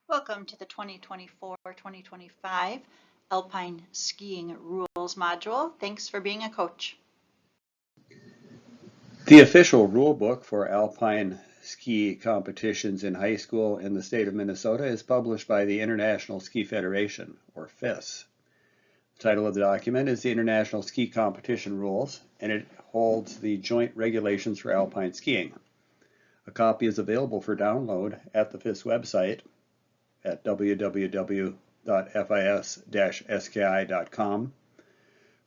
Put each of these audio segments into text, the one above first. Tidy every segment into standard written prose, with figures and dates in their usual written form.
Welcome to the 2024-2025 Alpine Skiing Rules module. Thanks for being a coach. The official rule book for alpine ski competitions in high school in the state of Minnesota is published by the International Ski Federation, or FIS. The title of the document is the International Ski Competition Rules, and it holds the joint regulations for alpine skiing. A copy is available for download at the FIS website at www.fis-ski.com.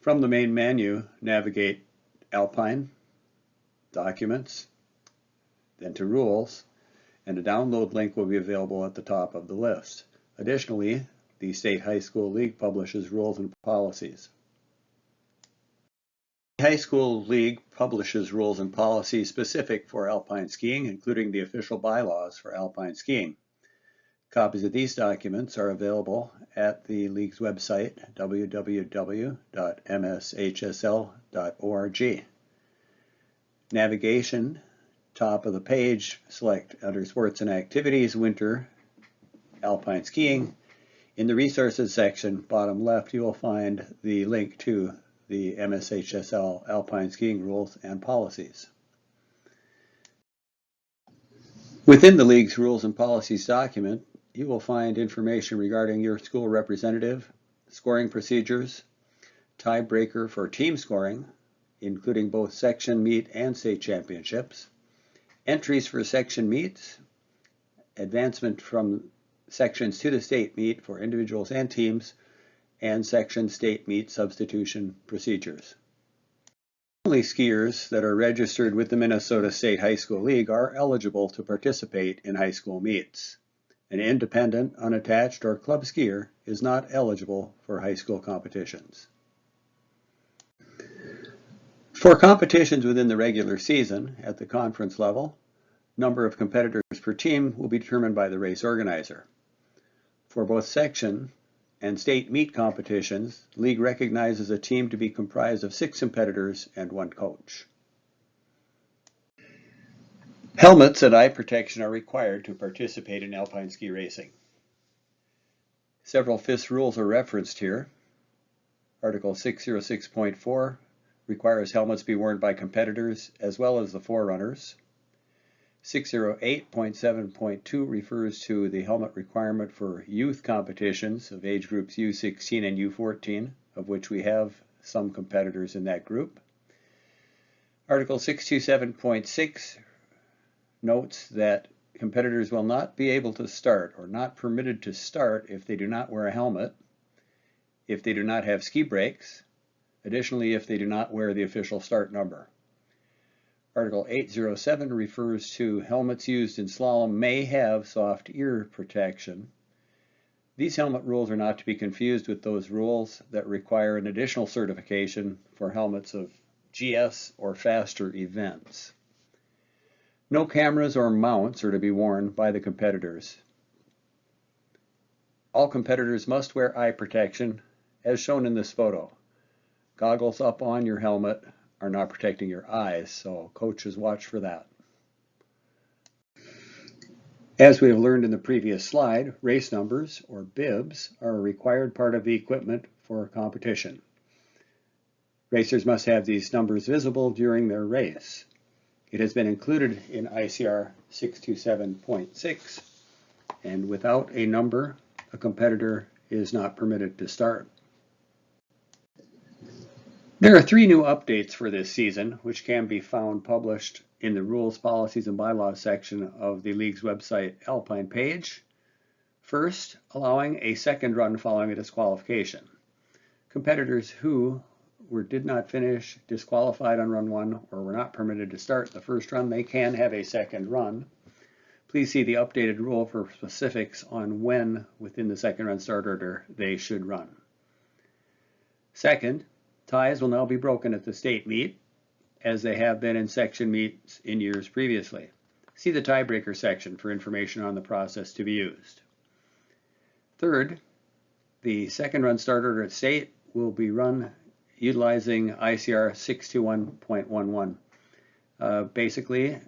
From the main menu, navigate Alpine, Documents, then to Rules, and a download link will be available at the top of the list. Additionally, the State High School League publishes rules and policies. The High School League publishes rules and policies specific for alpine skiing, including the official bylaws for alpine skiing. Copies of these documents are available at the League's website, www.mshsl.org. Navigation, top of the page, select under Sports and Activities, Winter, Alpine Skiing. In the Resources section, bottom left, you will find the link to the MSHSL Alpine Skiing Rules and Policies. Within the League's Rules and Policies document, you will find information regarding your school representative, scoring procedures, tiebreaker for team scoring, including both section meet and state championships, entries for section meets, advancement from sections to the state meet for individuals and teams, and section state meet substitution procedures. Only skiers that are registered with the Minnesota State High School League are eligible to participate in high school meets. An independent, unattached, or club skier is not eligible for high school competitions. For competitions within the regular season at the conference level, number of competitors per team will be determined by the race organizer. For both section and state meet competitions, the league recognizes a team to be comprised of 6 competitors and 1 coach. Helmets and eye protection are required to participate in alpine ski racing. Several FIS rules are referenced here. Article 606.4 requires helmets be worn by competitors as well as the forerunners. 608.7.2 refers to the helmet requirement for youth competitions of age groups U16 and U14, of which we have some competitors in that group. Article 627.6 notes that competitors will not be able to start or not permitted to start if they do not wear a helmet, if they do not have ski brakes, additionally if they do not wear the official start number. Article 807 refers to helmets used in slalom may have soft ear protection. These helmet rules are not to be confused with those rules that require an additional certification for helmets of GS or faster events. No cameras or mounts are to be worn by the competitors. All competitors must wear eye protection, as shown in this photo. Goggles up on your helmet are not protecting your eyes, so coaches watch for that. As we have learned in the previous slide, race numbers, or bibs, are a required part of the equipment for a competition. Racers must have these numbers visible during their race. It has been included in ICR 627.6, and without a number, a competitor is not permitted to start. There are 3 new updates for this season, which can be found published in the Rules, Policies, and Bylaws section of the League's website Alpine page. First, allowing a second run following a disqualification. Competitors who did not finish, disqualified on run 1, or were not permitted to start the first run, they can have a second run. Please see the updated rule for specifics on when within the second run start order they should run. Second, ties will now be broken at the state meet, as they have been in section meets in years previously. See the tiebreaker section for information on the process to be used. Third, the second run start order at state will be run utilizing ICR 621.11. Basically,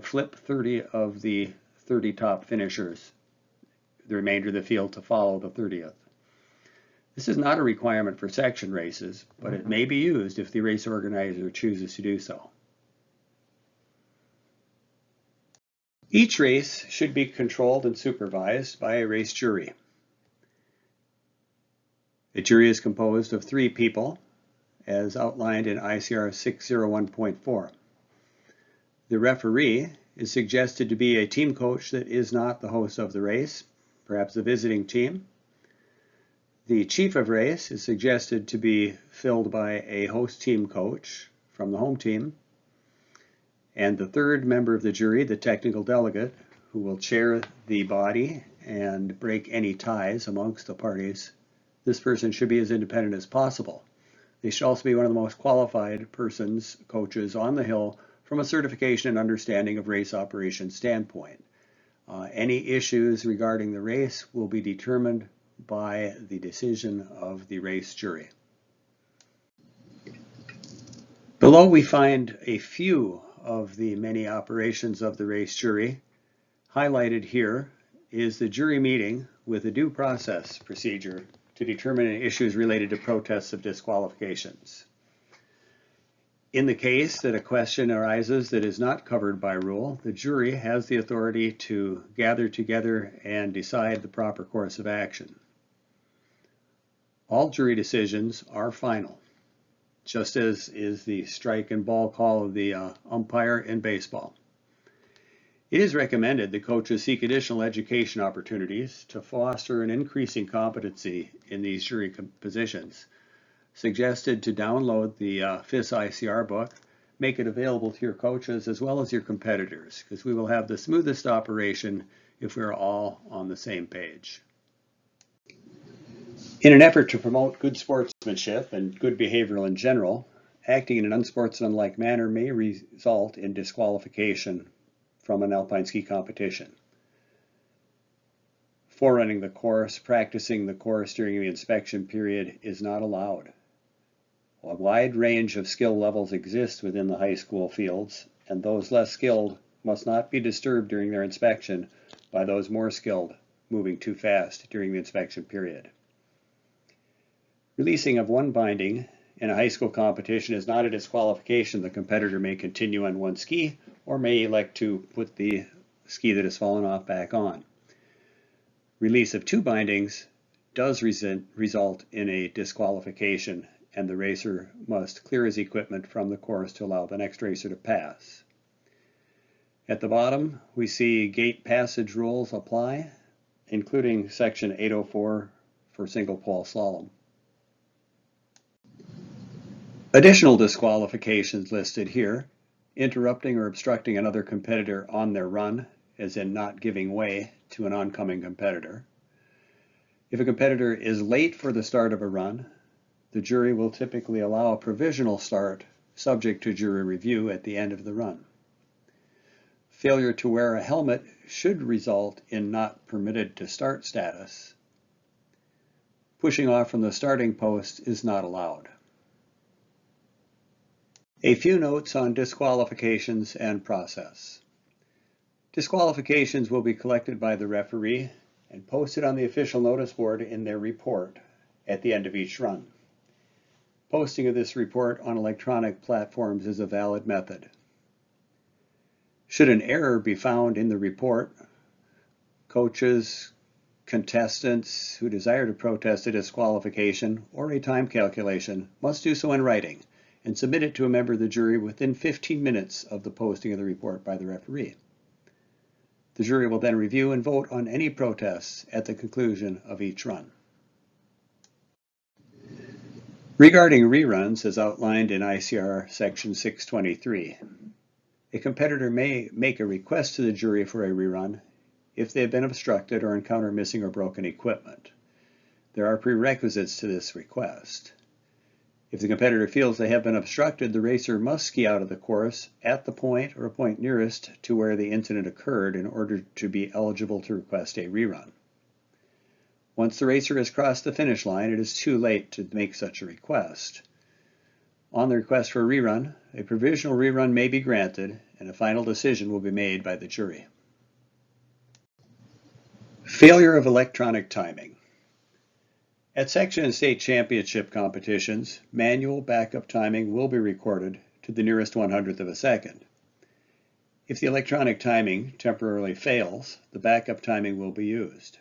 flip 30 of the 30 top finishers. the remainder of the field to follow the 30th. This is not a requirement for section races, but it may be used if the race organizer chooses to do so. Each race should be controlled and supervised by a race jury. The jury is composed of 3 people, as outlined in ICR 601.4. The referee is suggested to be a team coach that is not the host of the race, perhaps a visiting team. The chief of race is suggested to be filled by a host team coach from the home team. And the third member of the jury, the technical delegate, who will chair the body and break any ties amongst the parties. This person should be as independent as possible. They should also be one of the most qualified persons, coaches on the Hill from a certification and understanding of race operations standpoint. Any issues regarding the race will be determined by the decision of the race jury. Below we find a few of the many operations of the race jury. Highlighted here is the jury meeting with a due process procedure to determine issues related to protests of disqualifications. In the case that a question arises that is not covered by rule, the jury has the authority to gather together and decide the proper course of action. All jury decisions are final, just as is the strike and ball call of the umpire in baseball. It is recommended that coaches seek additional education opportunities to foster an increasing competency in these jury positions. Suggested to download the FIS ICR book, make it available to your coaches as well as your competitors, because we will have the smoothest operation if we're all on the same page. In an effort to promote good sportsmanship and good behavior in general, acting in an unsportsmanlike manner may result in disqualification from an alpine ski competition. Forerunning the course, practicing the course during the inspection period is not allowed. A wide range of skill levels exist within the high school fields, and those less skilled must not be disturbed during their inspection by those more skilled moving too fast during the inspection period. Releasing of one binding in a high school competition is not a disqualification. The competitor may continue on one ski or may elect to put the ski that has fallen off back on. Release of 2 bindings does result in a disqualification, and the racer must clear his equipment from the course to allow the next racer to pass. At the bottom, we see gate passage rules apply, including section 804 for single pole slalom. Additional disqualifications listed here: interrupting or obstructing another competitor on their run, as in not giving way to an oncoming competitor. If a competitor is late for the start of a run, the jury will typically allow a provisional start subject to jury review at the end of the run. Failure to wear a helmet should result in not permitted to start status. Pushing off from the starting post is not allowed. A few notes on disqualifications and process. Disqualifications will be collected by the referee and posted on the official notice board in their report at the end of each run. Posting of this report on electronic platforms is a valid method. Should an error be found in the report, coaches, contestants who desire to protest a disqualification or a time calculation must do so in writing and submit it to a member of the jury within 15 minutes of the posting of the report by the referee. The jury will then review and vote on any protests at the conclusion of each run. Regarding reruns, as outlined in ICR section 623, a competitor may make a request to the jury for a rerun if they have been obstructed or encounter missing or broken equipment. There are prerequisites to this request. If the competitor feels they have been obstructed, the racer must ski out of the course at the point or a point nearest to where the incident occurred in order to be eligible to request a rerun. Once the racer has crossed the finish line, it is too late to make such a request. On the request for a rerun, a provisional rerun may be granted and a final decision will be made by the jury. Failure of electronic timing. At section and state championship competitions, manual backup timing will be recorded to the nearest 100th of a second. If the electronic timing temporarily fails, the backup timing will be used.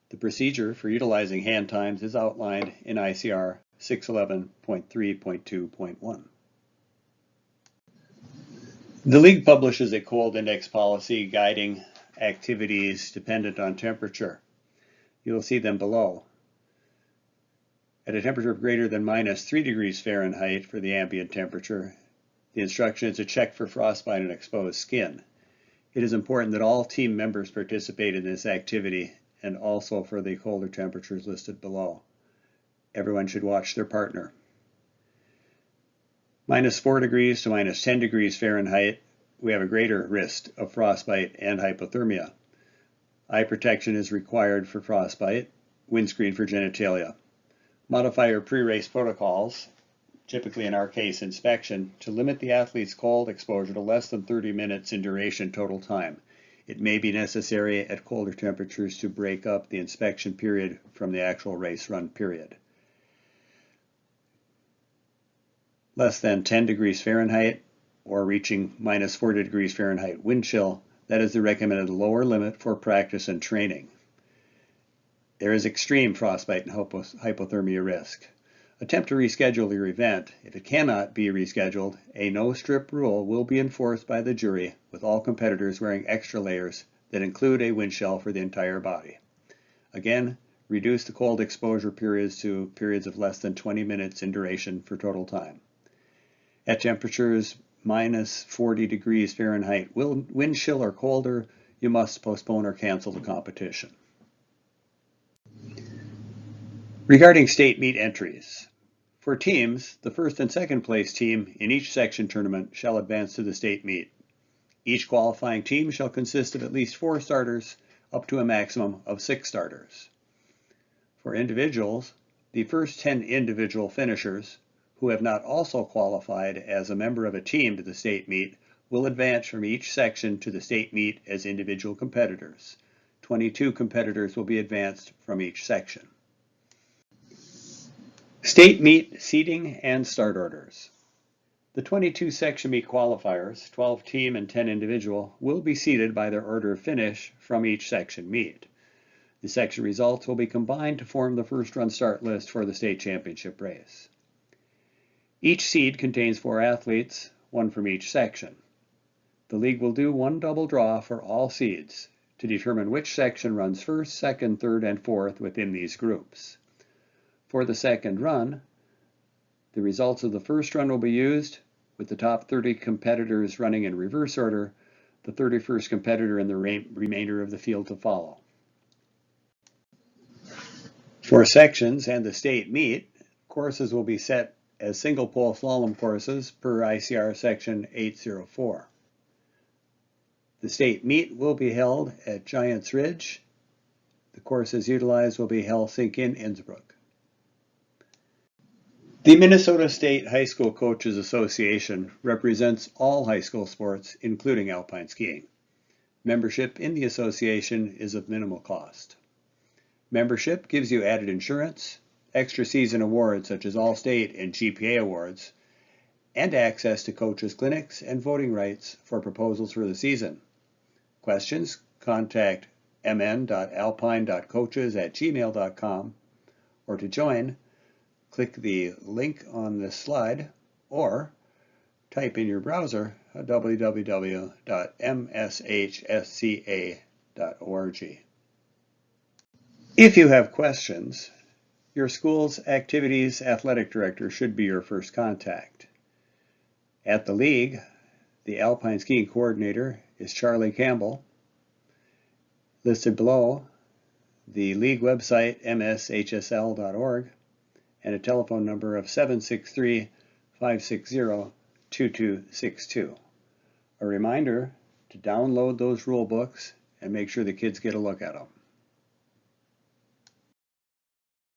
The procedure for utilizing hand times is outlined in ICR 611.3.2.1. The League publishes a cold index policy guiding activities dependent on temperature. You will see them below. At a temperature greater than -3 degrees Fahrenheit for the ambient temperature, the instruction is to check for frostbite on exposed skin. It is important that all team members participate in this activity and also for the colder temperatures listed below. Everyone should watch their partner. -4 degrees to -10 degrees Fahrenheit, we have a greater risk of frostbite and hypothermia. Eye protection is required for frostbite, windscreen for genitalia. Modify your pre-race protocols, typically in our case inspection, to limit the athlete's cold exposure to less than 30 minutes in duration total time. It may be necessary at colder temperatures to break up the inspection period from the actual race run period. Less than 10 degrees Fahrenheit or reaching -40 degrees Fahrenheit wind chill, that is the recommended lower limit for practice and training. There is extreme frostbite and hypothermia risk. Attempt to reschedule your event. If it cannot be rescheduled, a no-strip rule will be enforced by the jury with all competitors wearing extra layers that include a wind shell for the entire body. Again, reduce the cold exposure periods to periods of less than 20 minutes in duration for total time. At temperatures -40 degrees Fahrenheit, wind chill or colder, you must postpone or cancel the competition. Regarding state meet entries, for teams, the first and second place team in each section tournament shall advance to the state meet. Each qualifying team shall consist of at least 4 starters, up to a maximum of 6 starters. For individuals, the first 10 individual finishers, who have not also qualified as a member of a team to the state meet, will advance from each section to the state meet as individual competitors. 22 competitors will be advanced from each section. State meet seeding and start orders. The 22 section meet qualifiers, 12 team and 10 individual, will be seeded by their order of finish from each section meet. The section results will be combined to form the first run start list for the state championship race. Each seed contains 4 athletes, 1 from each section. The league will do 1 double draw for all seeds to determine which section runs first, second, third, and fourth within these groups. For the second run, the results of the first run will be used, with the top 30 competitors running in reverse order, the 31st competitor in the remainder of the field to follow. For sections and the state meet, courses will be set as single pole slalom courses per ICR section 804. The state meet will be held at Giants Ridge. The courses utilized will be Helsinki and Innsbruck. The Minnesota State High School Coaches Association represents all high school sports, including alpine skiing. Membership in the association is of minimal cost. Membership gives you added insurance, extra season awards such as All-State and GPA awards, and access to coaches' clinics and voting rights for proposals for the season. Questions? Contact mn.alpine.coaches@gmail.com, or to join, click the link on this slide or type in your browser www.mshsca.org. If you have questions, your school's activities athletic director should be your first contact. At the league, the Alpine skiing coordinator is Charlie Campbell. Listed below, the league website mshsl.org, and a telephone number of 763-560-2262. A reminder to download those rule books and make sure the kids get a look at them.